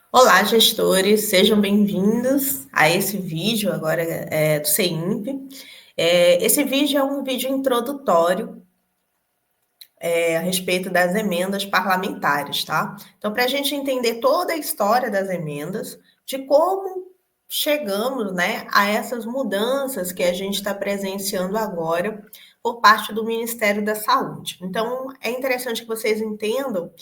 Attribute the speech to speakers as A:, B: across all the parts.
A: Olá, gestores, sejam bem-vindos a esse vídeo agora do CEIMP. Esse vídeo é um vídeo introdutório a respeito das emendas parlamentares, tá? Então, para a gente entender toda a história das emendas, de como chegamos, né, a essas mudanças que a gente está presenciando agora por parte do Ministério da Saúde. Então, é interessante que vocês entendam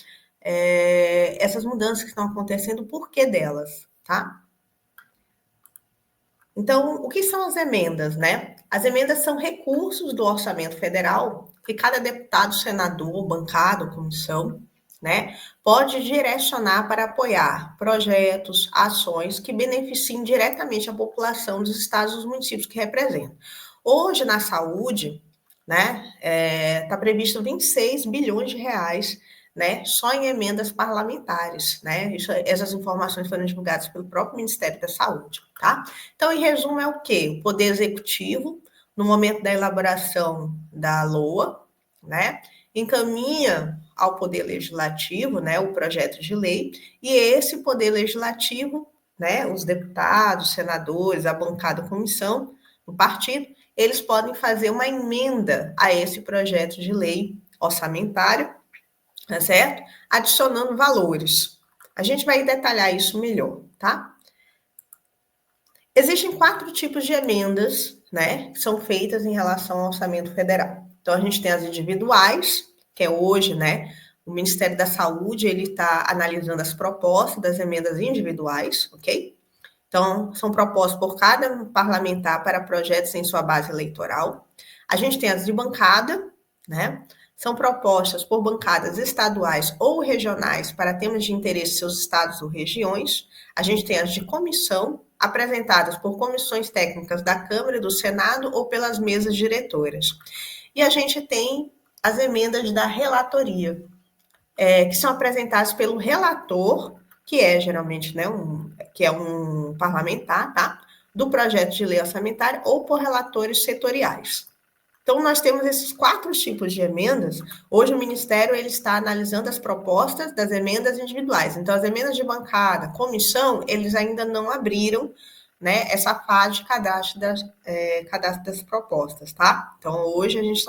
A: essas mudanças que estão acontecendo, o porquê delas, tá? Então, o que são as emendas, né? As emendas são recursos do orçamento federal que cada deputado, senador, bancada, comissão, né, pode direcionar para apoiar projetos, ações que beneficiem diretamente a população dos estados e dos municípios que representam. Hoje, na saúde, né, está previsto 26 bilhões de reais, né, só em emendas parlamentares, né? Essas informações foram divulgadas pelo próprio Ministério da Saúde, tá? Então, em resumo, é o quê? O Poder Executivo, no momento da elaboração da LOA, né, encaminha ao Poder Legislativo, né, o projeto de lei, e esse Poder Legislativo, né, os deputados, senadores, a bancada, a comissão, o partido, eles podem fazer uma emenda a esse projeto de lei orçamentário, tá certo? Adicionando valores. A gente vai detalhar isso melhor, tá? Existem 4 tipos de emendas, né, que são feitas em relação ao orçamento federal. Então, a gente tem as individuais, que é hoje, né, o Ministério da Saúde, ele está analisando as propostas das emendas individuais, ok? Então, são propostas por cada parlamentar para projetos em sua base eleitoral. A gente tem as de bancada, né? São propostas por bancadas estaduais ou regionais para temas de interesse de seus estados ou regiões. A gente tem as de comissão, apresentadas por comissões técnicas da Câmara e do Senado ou pelas mesas diretoras. E a gente tem as emendas da relatoria, que são apresentadas pelo relator, que é geralmente, né, um parlamentar, tá? Do projeto de lei orçamentária ou por relatores setoriais. Então, nós temos esses 4 tipos de emendas. Hoje, o Ministério ele está analisando as propostas das emendas individuais. Então, as emendas de bancada, comissão, eles ainda não abriram, né, essa fase de cadastro das propostas, tá? Então, hoje a gente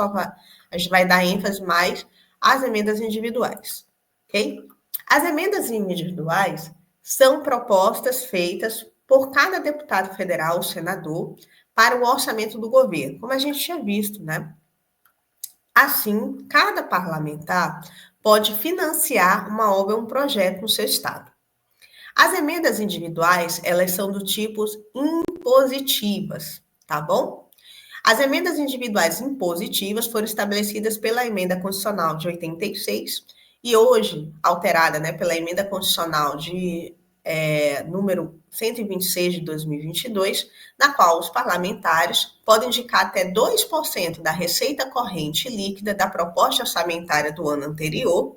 A: vai dar ênfase mais às emendas individuais, ok? As emendas individuais são propostas feitas por cada deputado federal, senador, para o orçamento do governo, como a gente tinha visto, né? Assim, cada parlamentar pode financiar uma obra ou um projeto no seu estado. As emendas individuais, elas são do tipo impositivas, tá bom? As emendas individuais impositivas foram estabelecidas pela emenda constitucional de 86 e hoje alterada, né, pela emenda constitucional de número 126 de 2022, na qual os parlamentares podem indicar até 2% da receita corrente líquida da proposta orçamentária do ano anterior,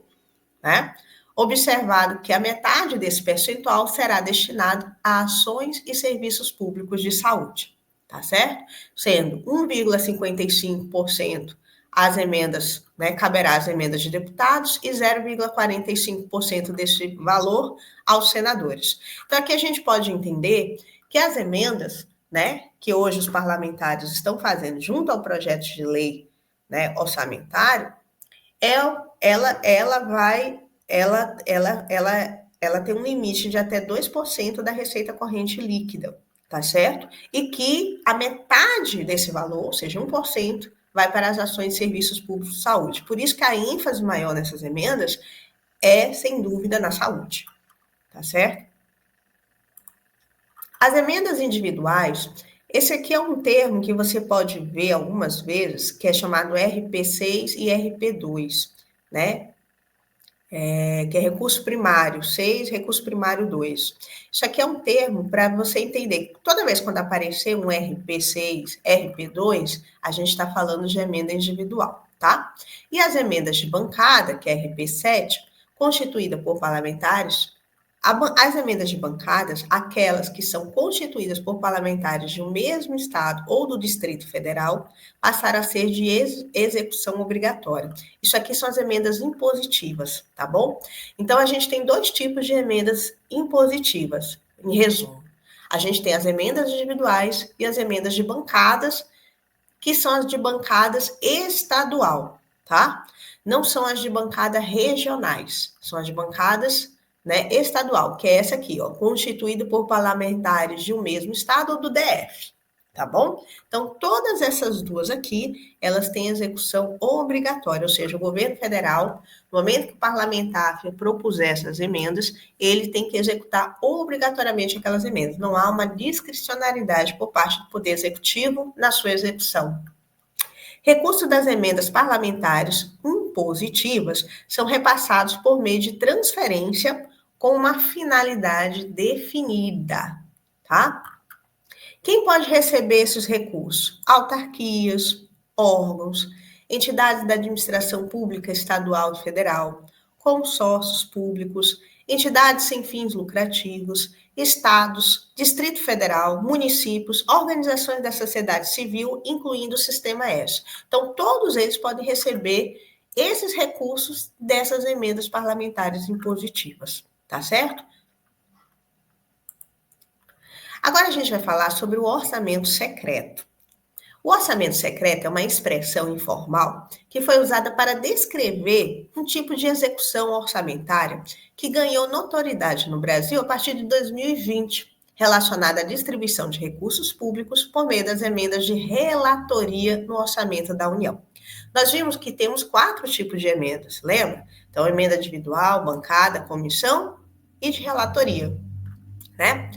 A: né? Observado que a metade desse percentual será destinado a ações e serviços públicos de saúde, tá certo? Sendo 1,55% as emendas, né, caberá às emendas de deputados e 0,45% desse valor aos senadores. Então, aqui a gente pode entender que as emendas, né, que hoje os parlamentares estão fazendo junto ao projeto de lei, né, orçamentário, ela vai, ela tem um limite de até 2% da receita corrente líquida, tá certo? E que a metade desse valor, ou seja, 1%, vai para as ações e serviços públicos de saúde. Por isso que a ênfase maior nessas emendas é, sem dúvida, na saúde, tá certo? As emendas individuais, esse aqui é um termo que você pode ver algumas vezes, que é chamado RP6 e RP2, né? Que é recurso primário 6, recurso primário 2. Isso aqui é um termo para você entender. Toda vez quando aparecer um RP6, RP2, a gente está falando de emenda individual, tá? E as emendas de bancada, que é RP7, constituída por parlamentares, As emendas de bancadas, aquelas que são constituídas por parlamentares de um mesmo estado ou do Distrito Federal, passaram a ser de execução obrigatória. Isso aqui são as emendas impositivas, tá bom? Então, a gente tem dois tipos de emendas impositivas, em resumo. A gente tem as emendas individuais e as emendas de bancadas, que são as de bancadas estadual, tá? Não são as de bancada regionais, são as de bancadas, né, estadual, que é essa aqui, ó, constituído por parlamentares de um mesmo estado ou do DF, tá bom? Então, todas essas duas aqui, elas têm execução obrigatória, ou seja, o governo federal, no momento que o parlamentar propuser essas emendas, ele tem que executar obrigatoriamente aquelas emendas. Não há uma discricionariedade por parte do Poder Executivo na sua execução. Recursos das emendas parlamentares impositivas são repassados por meio de transferência com uma finalidade definida, tá? Quem pode receber esses recursos? Autarquias, órgãos, entidades da administração pública estadual e federal, consórcios públicos, entidades sem fins lucrativos, estados, Distrito Federal, municípios, organizações da sociedade civil, incluindo o Sistema S. Então, todos eles podem receber esses recursos dessas emendas parlamentares impositivas, tá certo? Agora a gente vai falar sobre o orçamento secreto. O orçamento secreto é uma expressão informal que foi usada para descrever um tipo de execução orçamentária que ganhou notoriedade no Brasil a partir de 2020, relacionada à distribuição de recursos públicos por meio das emendas de relatoria no orçamento da União. Nós vimos que temos 4 tipos de emendas, lembra? Então, emenda individual, bancada, comissão e de relatoria, né?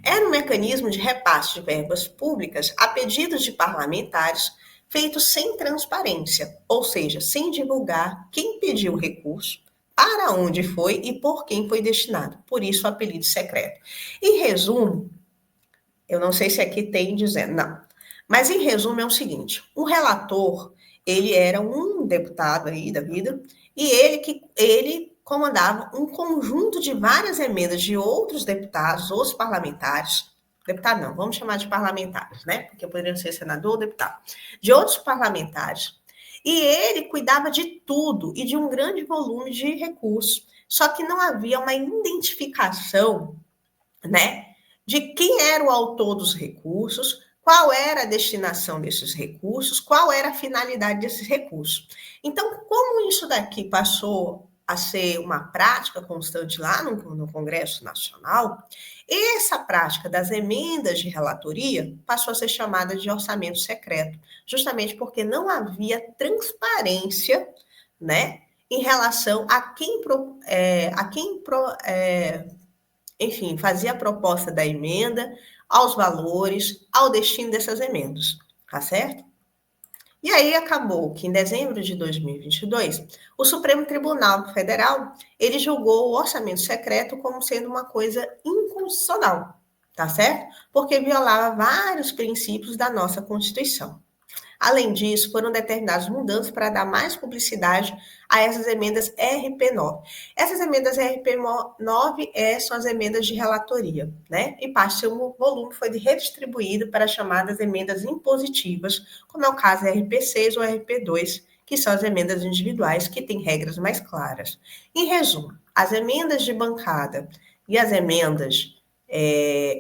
A: Era um mecanismo de repasse de verbas públicas a pedidos de parlamentares feito sem transparência, ou seja, sem divulgar quem pediu o recurso, para onde foi e por quem foi destinado. Por isso o apelido secreto. Em resumo, eu não sei se aqui tem dizendo, não. Mas em resumo é o seguinte, o relator, ele era um deputado aí da vida, e ele comandava um conjunto de várias emendas de outros deputados, os parlamentares, deputado não, vamos chamar de parlamentares, né? Porque poderiam ser senador ou deputado, de outros parlamentares. E ele cuidava de tudo e de um grande volume de recursos. Só que não havia uma identificação, né, de quem era o autor dos recursos, qual era a destinação desses recursos, qual era a finalidade desses recursos. Então, como isso daqui passou a ser uma prática constante lá no Congresso Nacional, essa prática das emendas de relatoria passou a ser chamada de orçamento secreto, justamente porque não havia transparência, né, em relação a enfim, fazia a proposta da emenda, aos valores, ao destino dessas emendas, tá certo? E aí acabou que em dezembro de 2022, o Supremo Tribunal Federal, ele julgou o orçamento secreto como sendo uma coisa inconstitucional, tá certo? Porque violava vários princípios da nossa Constituição. Além disso, foram determinadas mudanças para dar mais publicidade a essas emendas RP9. Essas emendas RP9 são as emendas de relatoria, né? E parte do seu volume foi redistribuído para as chamadas emendas impositivas, como é o caso RP6 ou RP2, que são as emendas individuais, que têm regras mais claras. Em resumo, as emendas de bancada e as emendas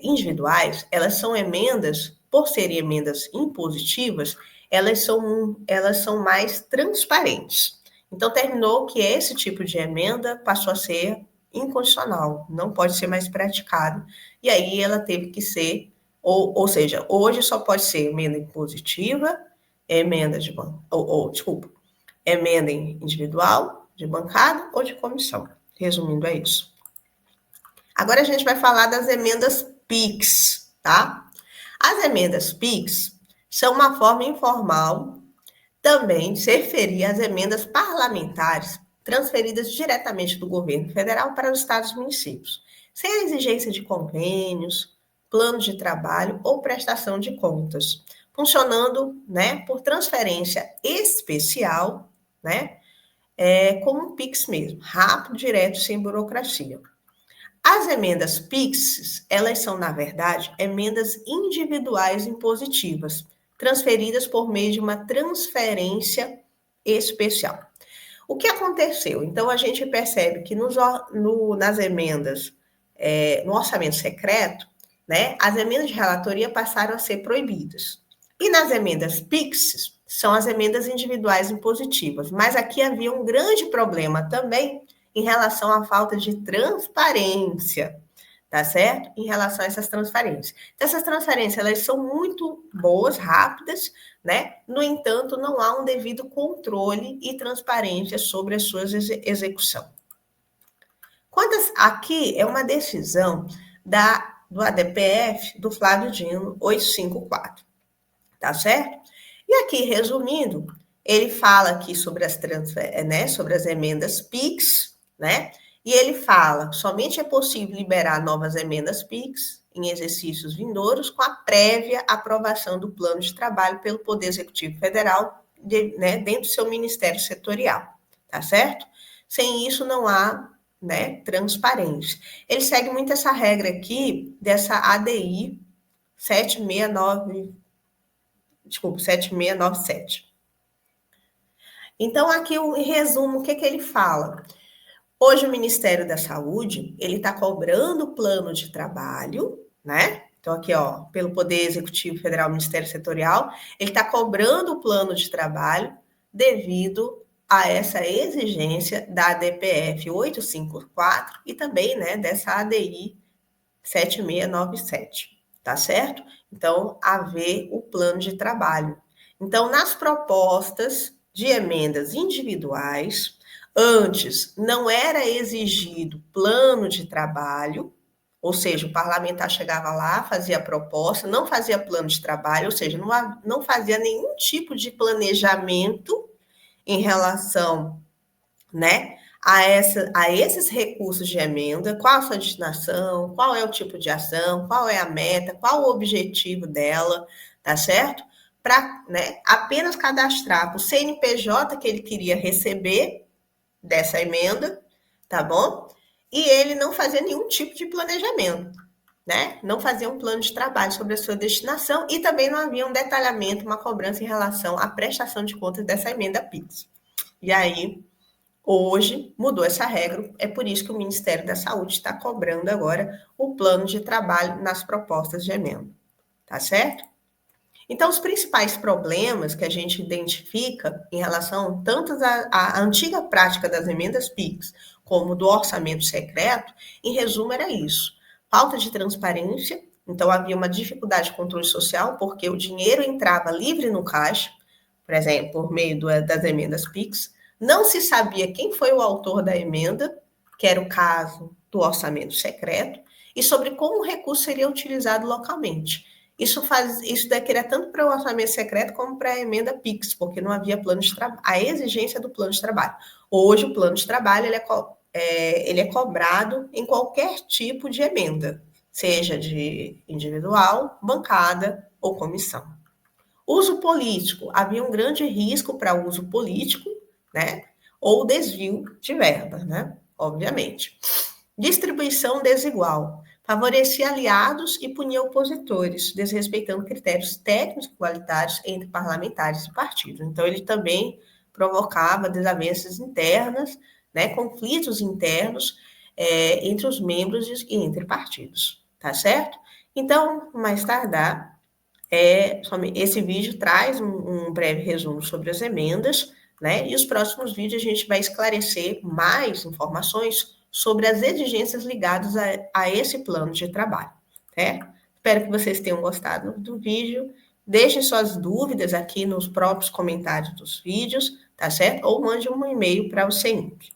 A: individuais, elas são emendas, por serem emendas impositivas, elas são mais transparentes. Então, terminou que esse tipo de emenda passou a ser inconstitucional, não pode ser mais praticado. E aí ela teve que ser, ou seja, hoje só pode ser emenda impositiva, emenda emenda individual, de bancada ou de comissão. Resumindo, é isso. Agora a gente vai falar das emendas PIX, tá? As emendas PIX são uma forma informal também de se referir às emendas parlamentares transferidas diretamente do governo federal para os estados e municípios, sem a exigência de convênios, planos de trabalho ou prestação de contas, funcionando, né, por transferência especial, né, como um PIX mesmo, rápido, direto, sem burocracia. As emendas PIX, elas são, na verdade, emendas individuais impositivas, transferidas por meio de uma transferência especial. O que aconteceu? Então, a gente percebe que nas emendas, no orçamento secreto, né, as emendas de relatoria passaram a ser proibidas. E nas emendas PIX, são as emendas individuais impositivas. Mas aqui havia um grande problema também em relação à falta de transparência, tá certo? Em relação a essas transferências. Então, essas transferências, elas são muito boas, rápidas, né? No entanto, não há um devido controle e transparência sobre a sua execução. Aqui é uma decisão do ADPF, do Flávio Dino, 854, tá certo? E aqui, resumindo, ele fala aqui sobre sobre as emendas PIX, né? E ele fala, somente é possível liberar novas emendas PIX em exercícios vindouros com a prévia aprovação do plano de trabalho pelo Poder Executivo Federal, dentro do seu ministério setorial, tá certo? Sem isso não há, né, transparência. Ele segue muito essa regra aqui dessa ADI 7697. Então, aqui, em resumo, o que ele fala? Hoje, o Ministério da Saúde, ele está cobrando o plano de trabalho, né? Então, aqui, ó, pelo Poder Executivo Federal, Ministério Setorial, ele está cobrando o plano de trabalho devido a essa exigência da ADPF 854 e também, né, dessa ADI 7697, tá certo? Então, haver o plano de trabalho. Então, nas propostas de emendas individuais, antes não era exigido plano de trabalho, ou seja, o parlamentar chegava lá, fazia a proposta, não fazia plano de trabalho, ou seja, não fazia nenhum tipo de planejamento em relação, né, a esses recursos de emenda, qual a sua destinação, qual é o tipo de ação, qual é a meta, qual o objetivo dela, tá certo? Para, né, apenas cadastrar o CNPJ que ele queria receber dessa emenda, tá bom? E ele não fazia nenhum tipo de planejamento, né? Não fazia um plano de trabalho sobre a sua destinação e também não havia um detalhamento, uma cobrança em relação à prestação de contas dessa emenda PIX. E aí, hoje mudou essa regra, é por isso que o Ministério da Saúde está cobrando agora o plano de trabalho nas propostas de emenda, tá certo? Então, os principais problemas que a gente identifica em relação tanto à antiga prática das emendas PIX como do orçamento secreto, em resumo, era isso: falta de transparência, então havia uma dificuldade de controle social, porque o dinheiro entrava livre no caixa, por exemplo, por meio das emendas PIX, não se sabia quem foi o autor da emenda, que era o caso do orçamento secreto, e sobre como o recurso seria utilizado localmente. Isso daqui era tanto para o orçamento secreto como para a emenda PIX, porque não havia plano de trabalho, a exigência do plano de trabalho. Hoje, o plano de trabalho ele é cobrado em qualquer tipo de emenda, seja de individual, bancada ou comissão. Uso político. Havia um grande risco para uso político, né? Ou desvio de verba, né? Obviamente. Distribuição desigual. Favorecia aliados e punia opositores, desrespeitando critérios técnicos e qualitários entre parlamentares e partidos. Então, ele também provocava desavenças internas, né, conflitos internos entre os membros e entre partidos, tá certo? Então, mais tardar, esse vídeo traz um breve resumo sobre as emendas, né? E os próximos vídeos a gente vai esclarecer mais informações sobre as exigências ligadas a esse plano de trabalho, certo? Espero que vocês tenham gostado do vídeo. Deixem suas dúvidas aqui nos próprios comentários dos vídeos, tá certo? Ou mande um e-mail para o CENIP.